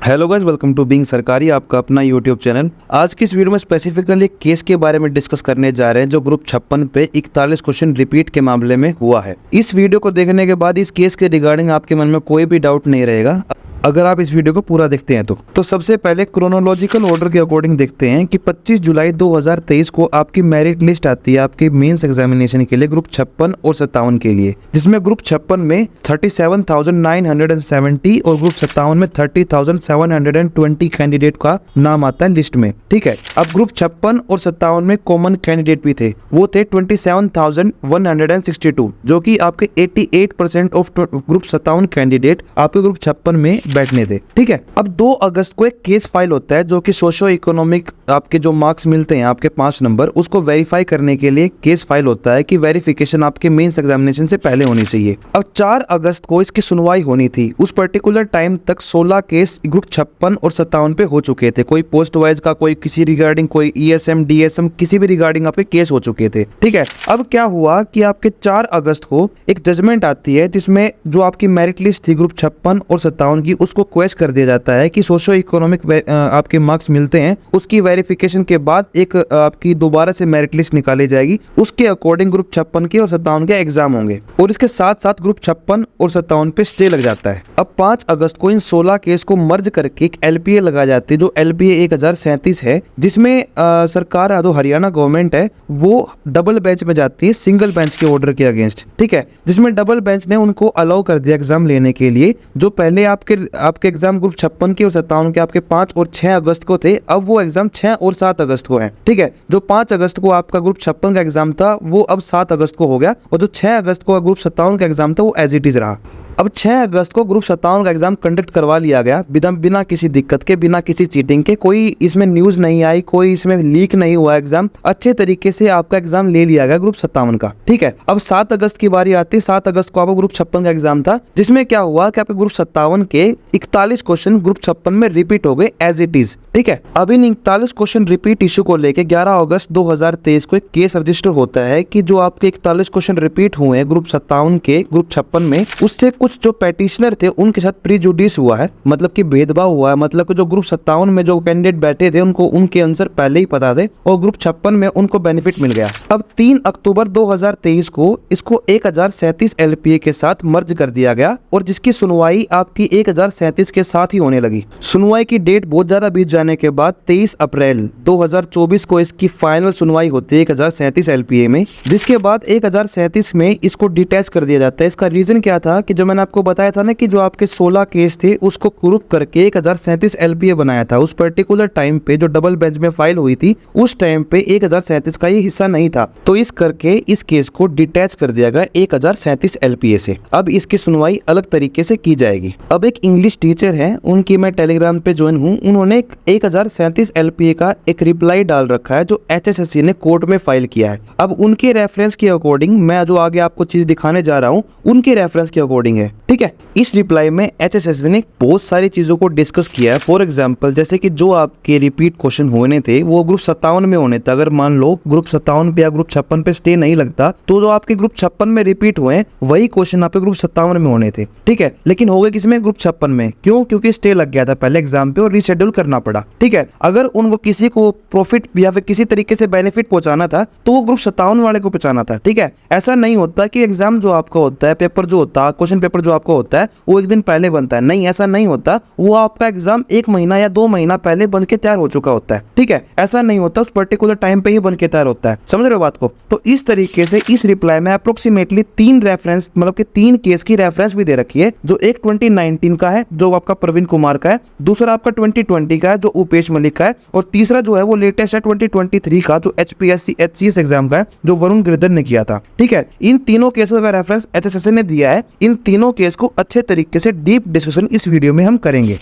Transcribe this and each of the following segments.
Hello guys, welcome to Being Sarkari, आपका अपना YouTube channel. आज की इस वीडियो में स्पेसिफिकली केस के बारे में डिस्कस करने जा रहे हैं जो ग्रुप 56 पे 41 क्वेश्चन रिपीट के मामले में हुआ है। इस वीडियो को देखने के बाद इस केस के रिगार्डिंग आपके मन में कोई भी डाउट नहीं रहेगा अगर आप इस वीडियो को पूरा देखते हैं तो सबसे पहले क्रोनोलॉजिकल ऑर्डर के अकॉर्डिंग देखते हैं कि 25 जुलाई 2023 को आपकी मेरिट लिस्ट आती है आपके मेंस एग्जामिनेशन के लिए ग्रुप 56 और 57 के लिए, जिसमें ग्रुप 56 में 37,970 और ग्रुप 57 में 30,720 कैंडिडेट का नाम आता है लिस्ट में। ठीक है, अब ग्रुप 56 और 57 में कॉमन कैंडिडेट भी थे, वो थे 27,162, जो कि आपके 88% ऑफ ग्रुप 57 कैंडिडेट आपके ग्रुप 56 में बैठने थे। ठीक है, अब 2 अगस्त को एक केस फाइल होता है जो कि सोशो इकोनॉमिक आपके जो मार्क्स मिलते हैं आपके 5 नंबर, उसको वेरीफाई करने के लिए केस फाइल होता है कि वेरिफिकेशन आपके मेंस एग्जामिनेशन से पहले होनी चाहिए। अब 4 अगस्त को इसकी सुनवाई होनी थी। उस पर्टिकुलर टाइम तक 16 केस ग्रुप 56 और 57 पे हो चुके थे, कोई पोस्ट वाइज का, कोई किसी रिगार्डिंग, कोई ईएसएम डीएसएम, किसी भी रिगार्डिंग आपके केस हो चुके थे। ठीक है, अब क्या हुआ कि आपके 4 अगस्त को एक जजमेंट आती है जिसमें जो आपकी मेरिट लिस्ट थी ग्रुप 56 और 57 की, उसको क्वेश्चन कर दिया जाता है कि सोशो इकोनॉमिक आपके मार्क्स मिलते हैं, उसकी वेरिफिकेशन के बाद एक आपकी दोबारा से मेरिट लिस्ट निकाली जाएगी, उसके अकॉर्डिंग ग्रुप 56 के और 57 के एग्जाम होंगे और इसके साथ साथ ग्रुप 56 और 57 पे स्टे लग जाता है। अब 5 अगस्त को इन 16 केस को मर्ज करके एक एलपीए लगाई जाती है जो एलपीए 1037 है, जिसमें सरकार जो हरियाणा गवर्नमेंट है वो डबल बेंच में जाती है सिंगल बेंच के ऑर्डर के अगेंस्ट। ठीक है, जिसमें डबल बेंच ने उनको अलाउ कर दिया एग्जाम लेने के लिए, जो पहले आपके एग्जाम ग्रुप 56 के और 57 के आपके 5 और 6 अगस्त को थे, अब वो एग्जाम 6 और 7 अगस्त को है। ठीक है, जो 5 अगस्त को आपका ग्रुप 56 का एग्जाम था वो अब 7 अगस्त को हो गया और जो 6 अगस्त को ग्रुप 57 का एग्जाम था वो एज इट इज रहा। अब 6 अगस्त को ग्रुप 57 का एग्जाम कंडक्ट करवा लिया गया बिना किसी दिक्कत के, बिना किसी चीटिंग के, कोई इसमें न्यूज नहीं आई, कोई इसमें लीक नहीं हुआ, एग्जाम अच्छे तरीके से आपका एग्जाम ले लिया गया ग्रुप 57 का। ठीक है, अब 7 अगस्त की बारी आती है। 7 अगस्त को आपका ग्रुप 56 का एग्जाम था, जिसमें क्या हुआ कि आपके ग्रुप 57 के 41 क्वेश्चन ग्रुप 56 में रिपीट हो गए एज इट इज। ठीक है, अब इन 41 क्वेश्चन रिपीट इशू को लेके 11 अगस्त 2023 को एक केस रजिस्टर होता है कि जो आपके 41 क्वेश्चन रिपीट हुए हैं ग्रुप 57 के ग्रुप 56 में, उससे कुछ जो पेटिशनर थे उनके साथ प्रीजुडिस हुआ है, मतलब कि भेदभाव हुआ है। मतलब कि जो ग्रुप 57 में जो कैंडिडेट बैठे थे उनको उनके आंसर पहले ही पता थे और ग्रुप 56 में उनको बेनिफिट मिल गया। अब 3 अक्टूबर 2023 को इसको 1037 एलपीए के साथ मर्ज कर दिया गया और जिसकी सुनवाई आपकी 1037 के साथ ही होने लगी। सुनवाई की डेट बहुत ज्यादा बीत जाने के बाद 23 अप्रैल 2024 को इसकी फाइनल सुनवाई होती है 1037 एलपीए में, जिसके बाद 1037 में इसको डिटैच कर दिया जाता है। इसका रीजन क्या था कि जो मैंने आपको बताया था ना कि जो आपके 16 केस थे उसको ग्रुप करके 1037 एलपीए बनाया था। उस पर्टिकुलर टाइम पे जो डबल बेंच में फाइल हुई थी उस टाइम पे 1037 का ये हिस्सा नहीं था, तो इस करके इस केस को डिटैच कर दिया गया 1037 एलपीए से। अब इसकी सुनवाई अलग तरीके से की जाएगी। अब एक इंग्लिश टीचर है, उनकी मैं टेलीग्राम पे ज्वाइन हूँ, उन्होंने 1037 एलपीए का एक रिप्लाई डाल रखा है जो एचएसएससी ने कोर्ट में फाइल किया है। अब उनके रेफरेंस के अकॉर्डिंग मैं जो आगे आपको चीज दिखाने जा रहा हूँ उनके रेफरेंस के अकॉर्डिंग है। ठीक है, इस रिप्लाई में एचएसएससी ने बहुत सारी चीजों को डिस्कस किया है। फॉर एग्जांपल जैसे कि जो आपके रिपीट क्वेश्चन होने थे वो ग्रुप 57 में होने थे। अगर मान लो ग्रुप 57 पे या ग्रुप 56 पे स्टे नहीं लगता तो जो आपके ग्रुप 56 में रिपीट हुए वही क्वेश्चन आपके ग्रुप 57 में होने थे। ठीक है, लेकिन हो गए किसमें? ग्रुप 56 में। क्यों? क्योंकि स्टे लग गया था पहले एग्जाम पे और रीशेड्यूल करना पड़ा। ठीक है, अगर उनको किसी को प्रॉफिट या फिर किसी तरीके से बेनिफिट पहुंचाना था तो वो ग्रुप 57 वाले को पहुंचाना था। ठीक है, ऐसा नहीं होता कि एग्जाम जो आपका होता है, पेपर जो होता है, क्वेश्चन पेपर जो आपका होता है वो एक दिन पहले बनता है। नहीं, ऐसा नहीं होता। वो आपका एग्जाम 1 महीना या 2 महीना पहले बन के तैयार हो चुका होता है। ठीक है, ऐसा नहीं होता, उस पर्टिकुलर टाइम पे ही बन के तैयार होता है। समझ रहे हो बात को? तो इस तरीके से इस रिप्लाई में अप्रोक्सीमेटली 3 रेफरेंस, मतलब कि 3 केस की रेफरेंस भी दे रखी है। जो एक 2019 का है जो आपका प्रवीण कुमार का है, दूसरा आपका 2020 का है जो उपेश मलिक का है, और तीसरा जो है वो लेटेस्ट है 2023 का जो एचपीएससी एचसीएस एग्जाम का है जो वरुण गिरधर ने किया था। ठीक है, इन तीनों केसों का रेफरेंस एचएसएससी ने दिया है। इन तीनों केस को अच्छे तरीके से डीप डिस्कशन इस वीडियो में हम करेंगे।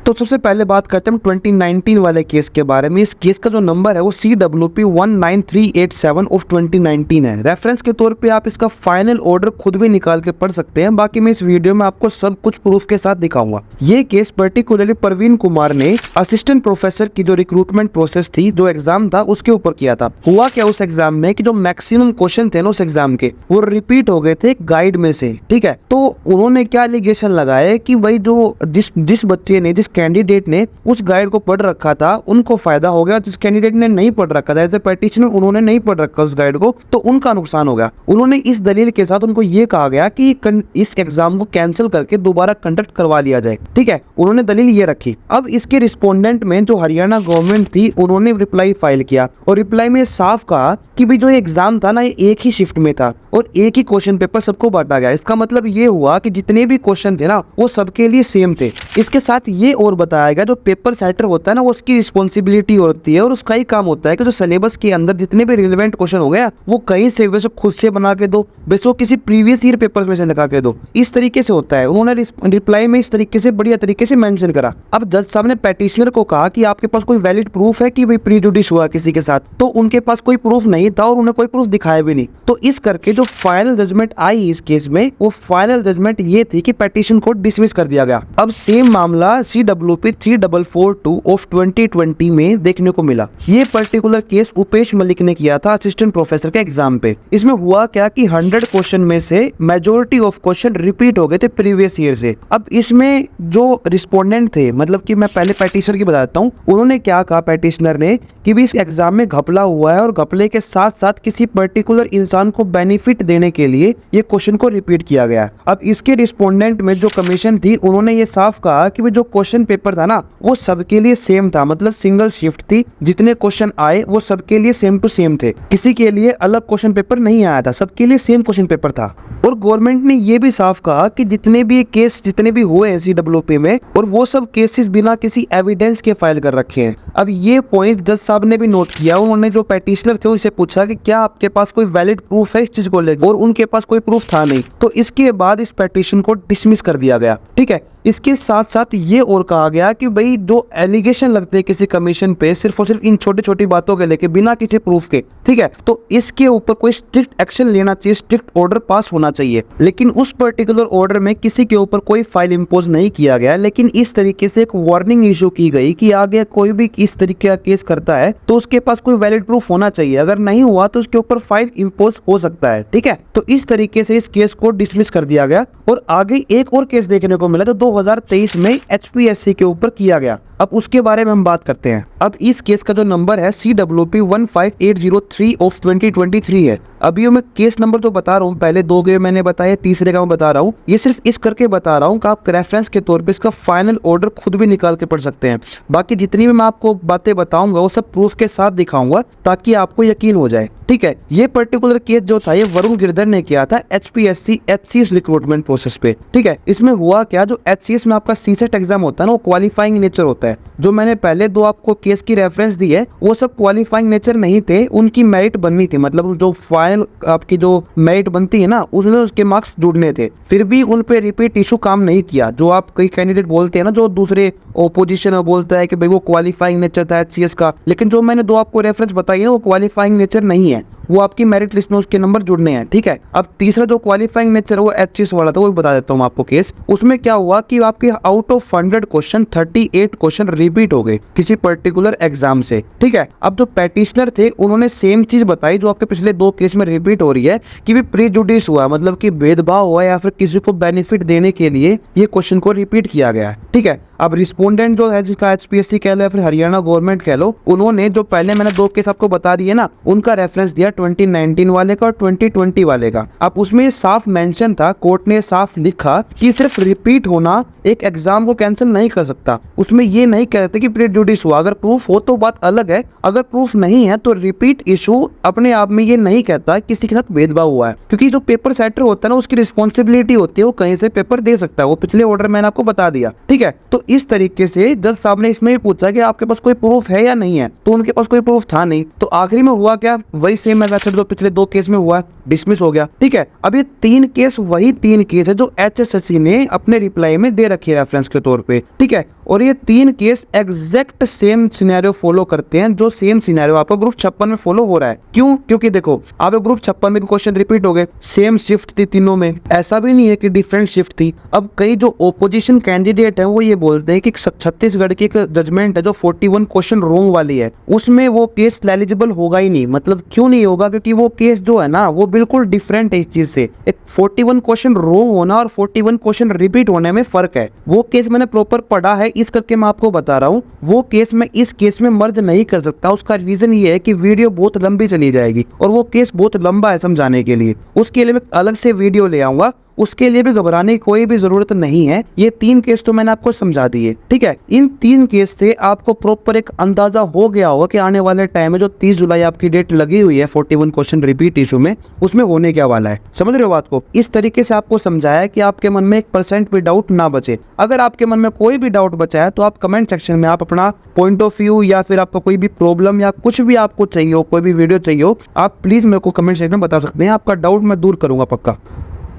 तो सबसे पहले बात करते हैं 2019 वाले केस के बारे में। इस केस का जो नंबर है वो CWP 19387 ऑफ 2019 है। रेफरेंस के तौर पे आप इसका फाइनल ऑर्डर खुद भी निकाल के पढ़ सकते हैं, बाकी मैं इस वीडियो में आपको सब कुछ प्रूफ के साथ दिखाऊंगा। ये केस पर्टिकुलरली प्रवीण कुमार ने असिस्टेंट प्रोफेसर की जो रिक्रूटमेंट प्रोसेस थी, जो एग्जाम था, उसके ऊपर किया था। हुआ क्या उस एग्जाम में कि जो मैक्सिमम क्वेश्चन थे ना उस एग्जाम के वो रिपीट हो गए थे गाइड में से। ठीक है, तो उन्होंने क्या एलिगेशन लगाए कि भाई जो जिस बच्चे ने, जिस कैंडिडेट ने उस गाइड को पढ़ रखा था उनको फायदा हो गया, जिस कैंडिडेट ने नहीं पढ़ रखा था एज ए पेटिशनर, उन्होंने नहीं पढ़ रखा उस गाइड को, तो उनका नुकसान हो गया। उन्होंने इस दलील के साथ उनको ये कहा गया कि इस एग्जाम को कैंसिल करके दोबारा कंडक्ट करवा लिया जाए। ठीक है, उन्होंने दलील ये रखी। अब इसके रिस्पोंडेंट में जो हरियाणा गवर्नमेंट थी उन्होंने रिप्लाई फाइल किया और रिप्लाई में साफ कहा कि भी जो एग्जाम था ना ये एक ही शिफ्ट में था और एक ही क्वेश्चन पेपर सबको बांटा गया। इसका मतलब ये हुआ कि जितने भी क्वेश्चन थे ना वो सबके लिए सेम थे। इसके साथ ये और बताया गया जो पेपर सेटर होता है ना वो उसकी रिस्पॉन्सिबिलिटी होती है और उसका ही काम होता है कि जो सिलेबस के अंदर जितने भी रिलेवेंट क्वेश्चन हो गया वो कहीं से वैसे खुद से बना के दो, वैसे किसी प्रीवियस ईयर पेपर में से लगा के दो, इस तरीके से होता है। उन्होंने रिप्लाई में इस तरीके से बढ़िया तरीके से मेंशन करा। अब जज साहब ने पेटिशनर को कहा कि आपके पास कोई वैलिड प्रूफ है कि भाई प्रीजुडिस हुआ किसी के साथ, तो उनके पास कोई प्रूफ नहीं था और उन्हें कोई प्रूफ दिखाया भी नहीं। तो इस करके जो फाइनल जजमेंट आई इस केस में, वो फाइनल जजमेंट ये थी कि पेटिशन को डिसमिस कर दिया गया। अब सेम मामला CWP 3442 ऑफ 2020 में देखने को मिला। ये पर्टिकुलर केस उपेश मलिक ने किया था असिस्टेंट प्रोफेसर के एग्जाम पे। इसमें हुआ क्या कि 100 क्वेश्चन में से मेजोरिटी ऑफ क्वेश्चन रिपीट हो गए थे प्रीवियस ईयर से। अब इसमें जो रिस्पोंडेंट थे, मतलब कि मैं पहले पेटिशनर की बताता हूँ, उन्होंने क्या कहा पेटिशनर ने कि भी इस एग्जाम में घपला हुआ है और घपले के साथ साथ किसी पर्टिकुलर इंसान को बेनिफिट देने के लिए ये क्वेश्चन को रिपीट किया गया। अब इसके रिस्पोंडेंट में जो कमीशन थी उन्होंने ये साफ कहा कि जो क्वेश्चन पेपर था ना वो सबके लिए सेम था, मतलब सिंगल शिफ्ट थी, जितने क्वेश्चन आए वो सबके लिए सेम टू सेम थे, किसी के लिए अलग क्वेश्चन पेपर नहीं आया था, सबके लिए सेम क्वेश्चन पेपर था। और गवर्नमेंट ने ये भी साफ कहा कि जितने भी केस जितने भी हुए हैं CWP में, और वो सब केसेस बिना किसी एविडेंस के फाइल कर रखे हैं। अब ये पॉइंट जज साहब ने भी नोट किया। उन्होंने जो पेटिशनर थे उनसे पूछा कि क्या आपके पास कोई वैलिड प्रूफ है इस चीज को लेकर, और उनके पास कोई प्रूफ था नहीं। तो इसके बाद इस पेटिशन को डिसमिस कर दिया गया। ठीक है, इसके साथ साथ ये और कहा गया कि भाई जो एलिगेशन लगते हैं किसी कमीशन पे सिर्फ और सिर्फ इन छोटी छोटी बातों के लेके बिना किसी प्रूफ के, ठीक है, तो इसके ऊपर कोई स्ट्रिक्ट एक्शन लेना चाहिए, स्ट्रिक्ट ऑर्डर पास होना चाहिए। लेकिन उस पर्टिकुलर ऑर्डर में किसी के ऊपर कोई फाइल इंपोज नहीं किया गया, लेकिन इस तरीके से एक वार्निंग इशू की गई कि आगे कोई भी इस तरीके का केस करता है तो उसके पास कोई वैलिड प्रूफ होना चाहिए, अगर नहीं हुआ तो उसके ऊपर फाइल इंपोज हो सकता है। ठीक है, तो इस तरीके से इस केस को डिसमिस कर दिया गया। और आगे एक और केस देखने को मिला जो 2023 में HPSC के ऊपर किया गया। अब उसके बारे में हम बात करते हैं। अब इस केस का जो नंबर है CWP 15803 ऑफ 2023 है। अभी मैं केस नंबर जो बता रहा हूँ, पहले दो के मैंने बताया, तीसरे का मैं बता रहा हूँ, ये सिर्फ इस करके बता रहा हूँ कि आप रेफरेंस के तौर पे इसका फाइनल ऑर्डर खुद भी निकाल के पढ़ सकते हैं। बाकी जितनी भी मैं आपको बातें बताऊंगा वो सब प्रूफ के साथ दिखाऊंगा ताकि आपको यकीन हो जाए। ठीक है, ये पर्टिकुलर केस जो था ये वरुण गिरधर ने किया था HPSC HCS रिक्रूटमेंट प्रोसेस पे। ठीक है, इसमें हुआ क्या, जो HCS में आपका CSET एग्जाम होता है ना वो क्वालिफाइंग नेचर होता है। जो मैंने पहले दो आपको केस की रेफरेंस दी है वो सब क्वालिफाइंग नेचर नहीं थे, उनकी मेरिट बननी थी, मतलब जो फाइनल आपकी जो मेरिट बनती है ना उसमें उसके मार्क्स जुड़ने थे, फिर भी उन पे रिपीट इशू काम नहीं किया। जो आप कई कैंडिडेट बोलते हैं ना, जो दूसरे ओपोजिशन में बोलता है कि भाई वो क्वालिफाइंग नेचर था HCS का, लेकिन जो मैंने दो आपको रेफरेंस बताई है वो क्वालिफाइंग नेचर नहीं है, वो आपकी मेरिट लिस्ट में उसके नंबर जुड़ने हैं। ठीक है, अब तीसरा जो क्वालिफाइंग नेचर वो HCS वाला था वो बता देता हूँ आपको केस। उसमें क्या हुआ कि आपके out of 100 question 38 question repeat हो गए किसी पर्टिकुलर एग्जाम से। ठीक है, अब जो पेटिशनर थे उन्होंने सेम चीज बताई जो आपके पिछले दो केस में रिपीट हो रही है कि भी प्रीजुडिस हुआ, मतलब कि भेदभाव हुआ या फिर किसी को बेनिफिट देने के लिए ये क्वेश्चन को रिपीट किया गया है। ठीक है, अब रिस्पोंडेंट जो है जिसका HPSC कह लो या फिर हरियाणा गवर्नमेंट कह लो, उन्होंने जो पहले मैंने दो केस आपको बता दिए ना उनका रेफरेंस दिया 2019 वाले का और 2020 वाले का। अब उसमें साफ मेंशन था, कोर्ट ने साफ लिखा कि सिर्फ रिपीट होना एक एग्जाम को कैंसिल नहीं कर सकता। उसमें ये नहीं कहते कि प्रीजुडिस हुआ, अगर प्रूफ हो तो बात अलग है, अगर प्रूफ नहीं है तो रिपीट इशू अपने आप में ये नहीं कहता किसी के साथ भेदभाव हुआ है, क्योंकि जो पेपर सेटर होता है ना उसकी रिस्पॉन्सिबिलिटी होती है, वो कहीं से पेपर दे सकता है, वो पिछले ऑर्डर मैंने आपको बता दिया। ठीक है, तो इस तरीके से जज साहब ने इसमें भी पूछा कि आपके पास कोई प्रूफ है या नहीं है, तो उनके पास कोई प्रूफ था नहीं। तो आखिरी में हुआ क्या, वही सेम मेथड जो पिछले दो केस में हुआ, डिसमिस हो गया। ठीक है, अब ये तीन केस वही तीन केस है जो HSSC ने अपने रिप्लाई में दे रखी है रेफरेंस के तौर पे। ठीक है, और ये तीन case exact same scenario follow करते हैं जो सेम सिनेरियो आपको ग्रुप 56 में फॉलो हो रहा है। क्यों, क्योंकि देखो आप ग्रुप 56 में भी क्वेश्चन रिपीट हो गए, सेम शिफ्ट शिफ्ट थी तीनों में, ऐसा भी नहीं है कि डिफरेंट शिफ्ट थी। अब कई जो ओपोजिशन कैंडिडेट है वो ये बोलते हैं कि छत्तीसगढ़ की एक जजमेंट है जो 41 क्वेश्चन रोंग वाली है, उसमें वो केस एलिजिबल होगा ही नहीं। मतलब क्यों नहीं होगा? क्योंकि वो केस जो है ना वो बिल्कुल डिफरेंट है इस चीज से। एक 41 क्वेश्चन रोंग होना और 41 क्वेश्चन रिपीट होने में फर्क है। वो केस मैंने प्रॉपर पढ़ा है, इस करके मैं आपको बता रहा हूँ। वो केस मैं इस केस में मर्ज नहीं कर सकता। उसका रीजन ये है कि वीडियो बहुत लंबी चली जाएगी और वो केस बहुत लंबा है समझाने के लिए। उसके लिए मैं अलग से वीडियो ले आऊंगा, उसके लिए भी घबराने की कोई भी जरूरत नहीं है। ये 3 केस तो मैंने आपको समझा दिए, ठीक है। इन 3 केस से आपको प्रॉपर एक अंदाजा हो गया होगा कि आने वाले टाइम में जो 30 जुलाई आपकी डेट लगी हुई है 41 क्वेश्चन रिपीट इशू में, उसमें होने क्या वाला है। समझ रहे हो बात को? इस तरीके से आपको समझाया कि आपके मन में 1% भी डाउट ना बचे। अगर आपके मन में कोई भी डाउट बचा है तो आप कमेंट सेक्शन में आप अपना पॉइंट ऑफ व्यू या फिर आपका कोई भी प्रॉब्लम या कुछ भी आपको चाहिए हो, कोई भी वीडियो चाहिए हो, आप प्लीज मेरे को कमेंट सेक्शन में बता सकते हैं। आपका डाउट मैं दूर करूंगा पक्का।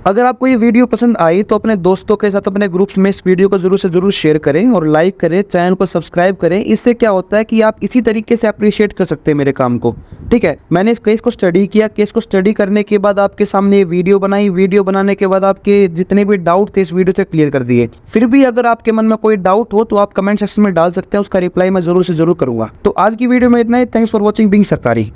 अगर आपको ये वीडियो पसंद आई तो अपने दोस्तों के साथ, अपने ग्रुप्स में इस वीडियो को जरूर से जरूर शेयर करें और लाइक करें, चैनल को सब्सक्राइब करें। इससे क्या होता है कि आप इसी तरीके से अप्रिशिएट कर सकते हैं मेरे काम को, ठीक है। मैंने इस केस को स्टडी किया, केस को स्टडी करने के बाद आपके सामने ये वीडियो बनाई, वीडियो बनाने के बाद आपके जितने भी डाउट थे इस वीडियो से क्लियर कर दिए। फिर भी अगर आपके मन में कोई डाउट हो तो आप कमेंट सेक्शन में डाल सकते हैं, उसका रिप्लाई मैं जरूर से जरूर करूंगा। तो आज की वीडियो में इतना ही। थैंक्स फॉर वॉचिंग बीइंग सरकारी।